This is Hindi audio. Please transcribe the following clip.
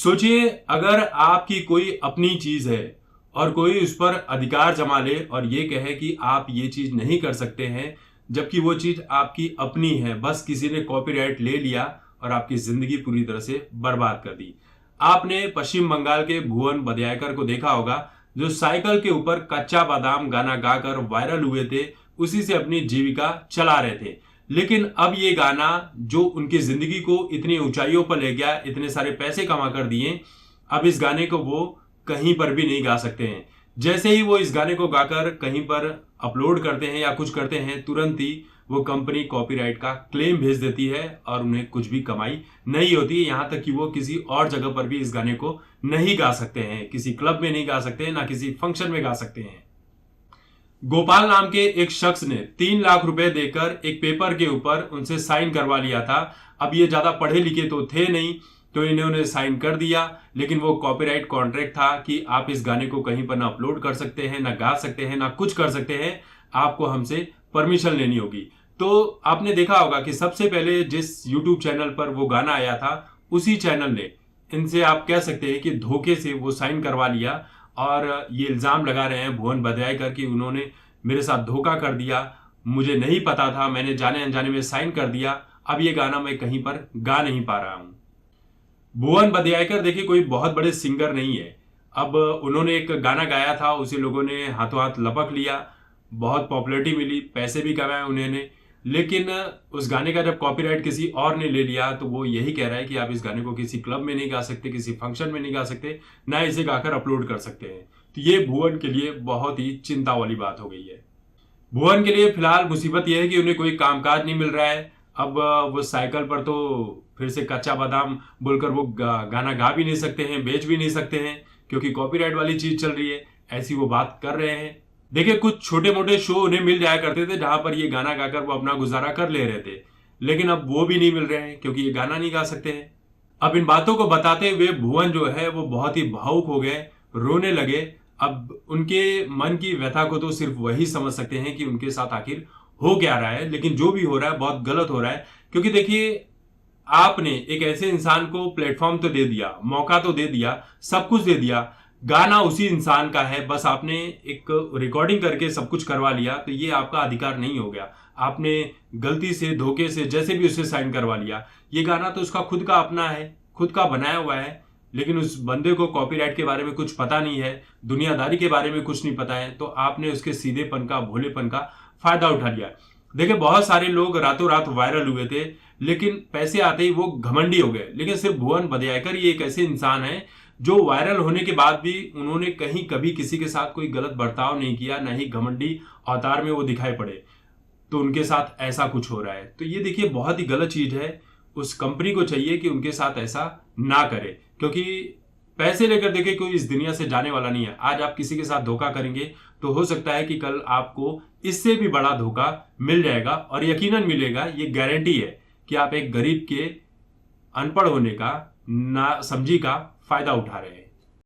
सोचिए, अगर आपकी कोई अपनी चीज है और कोई उस पर अधिकार जमा ले और ये कहे कि आप ये चीज नहीं कर सकते हैं, जबकि वो चीज आपकी अपनी है, बस किसी ने कॉपीराइट ले लिया और आपकी जिंदगी पूरी तरह से बर्बाद कर दी। आपने पश्चिम बंगाल के भुवन बद्यायकर को देखा होगा, जो साइकिल के ऊपर कच्चा बादाम गाना गाकर वायरल हुए थे, उसी से अपनी जीविका चला रहे थे। लेकिन अब ये गाना जो उनकी जिंदगी को इतनी ऊंचाइयों पर ले गया, इतने सारे पैसे कमा कर दिए, अब इस गाने को वो कहीं पर भी नहीं गा सकते हैं। जैसे ही वो इस गाने को गाकर कहीं पर अपलोड करते हैं या कुछ करते हैं, तुरंत ही वो कंपनी कॉपीराइट का क्लेम भेज देती है और उन्हें कुछ भी कमाई नहीं होती है। यहां तक कि वो किसी और जगह पर भी इस गाने को नहीं गा सकते हैं, किसी क्लब में नहीं गा सकते हैं, ना किसी फंक्शन में गा सकते हैं। गोपाल नाम के एक शख्स ने 3 लाख रुपए देकर एक पेपर के ऊपर उनसे साइन करवा लिया था। अब ये ज्यादा पढ़े लिखे तो थे नहीं, तो इन्होंने साइन कर दिया, लेकिन वो कॉपीराइट कॉन्ट्रैक्ट था कि आप इस गाने को कहीं पर ना अपलोड कर सकते हैं, ना गा सकते हैं, ना कुछ कर सकते हैं, आपको हमसे परमिशन लेनी होगी। तो आपने देखा होगा कि सबसे पहले जिस यूट्यूब चैनल पर वो गाना आया था, उसी चैनल ने इनसे आप कह सकते हैं कि धोखे से वो साइन करवा लिया और ये इल्जाम लगा रहे हैं भुवन बद्यायकर कि उन्होंने मेरे साथ धोखा कर दिया, मुझे नहीं पता था, मैंने जाने अनजाने में साइन कर दिया, अब ये गाना मैं कहीं पर गा नहीं पा रहा हूं। भुवन बद्यायकर देखिए कोई बहुत बड़े सिंगर नहीं है। अब उन्होंने एक गाना गाया था, उसे लोगों ने हाथों हाथ लपक लिया, बहुत पॉपुलैरिटी मिली, पैसे भी कमाए उन्होंने। लेकिन उस गाने का जब कॉपीराइट किसी और ने ले लिया, तो वो यही कह रहा है कि आप इस गाने को किसी क्लब में नहीं गा सकते, किसी फंक्शन में नहीं गा सकते, ना इसे गाकर अपलोड कर सकते हैं। तो ये भुवन के लिए बहुत ही चिंता वाली बात हो गई है। भुवन के लिए फिलहाल मुसीबत यह है कि उन्हें कोई कामकाज नहीं मिल रहा है। अब वो साइकिल पर तो फिर से कच्चा बादाम बोलकर वो गाना गा भी नहीं सकते हैं, बेच भी नहीं सकते हैं, क्योंकि कॉपीराइट वाली चीज चल रही है। ऐसी वो बात कर रहे हैं। देखिए, कुछ छोटे मोटे शो उन्हें मिल जाया करते थे जहां पर ये गाना गाकर वो अपना गुजारा कर ले रहे थे, लेकिन अब वो भी नहीं मिल रहे हैं क्योंकि ये गाना नहीं गा सकते हैं। अब इन बातों को बताते हुए भुवन जो है वो बहुत ही भावुक हो गए, रोने लगे। अब उनके मन की व्यथा को तो सिर्फ वही समझ सकते हैं कि उनके साथ आखिर हो क्या रहा है, लेकिन जो भी हो रहा है बहुत गलत हो रहा है। क्योंकि देखिए, आपने एक ऐसे इंसान को प्लेटफॉर्म तो दे दिया, मौका तो दे दिया, सब कुछ दे दिया, गाना उसी इंसान का है, बस आपने एक रिकॉर्डिंग करके सब कुछ करवा लिया, तो ये आपका अधिकार नहीं हो गया। आपने गलती से, धोखे से, जैसे भी उसे साइन करवा लिया। ये गाना तो उसका खुद का अपना है, खुद का बनाया हुआ है, लेकिन उस बंदे को कॉपीराइट के बारे में कुछ पता नहीं है, दुनियादारी के बारे में कुछ नहीं पता है, तो आपने उसके सीधेपन का, भोलेपन का फायदा उठा लिया। देखिए, बहुत सारे लोग रातों रात वायरल हुए थे, लेकिन पैसे आते ही वो घमंडी हो गए। लेकिन सिर्फ भुवन बद्यायकर ही एक ऐसे इंसान है जो वायरल होने के बाद भी उन्होंने कहीं कभी किसी के साथ कोई गलत बर्ताव नहीं किया, ना ही घमंडी अवतार में वो दिखाई पड़े। तो उनके साथ ऐसा कुछ हो रहा है, तो ये देखिए बहुत ही गलत चीज है। उस कंपनी को चाहिए कि उनके साथ ऐसा ना करे, क्योंकि पैसे लेकर देखिए कोई इस दुनिया से जाने वाला नहीं है। आज आप किसी के साथ धोखा करेंगे तो हो सकता है कि कल आपको इससे भी बड़ा धोखा मिल जाएगा, और यकीनन मिलेगा। ये गारंटी है कि आप एक गरीब के अनपढ़ होने का, ना समझी का फायदा उठा रहे हैं।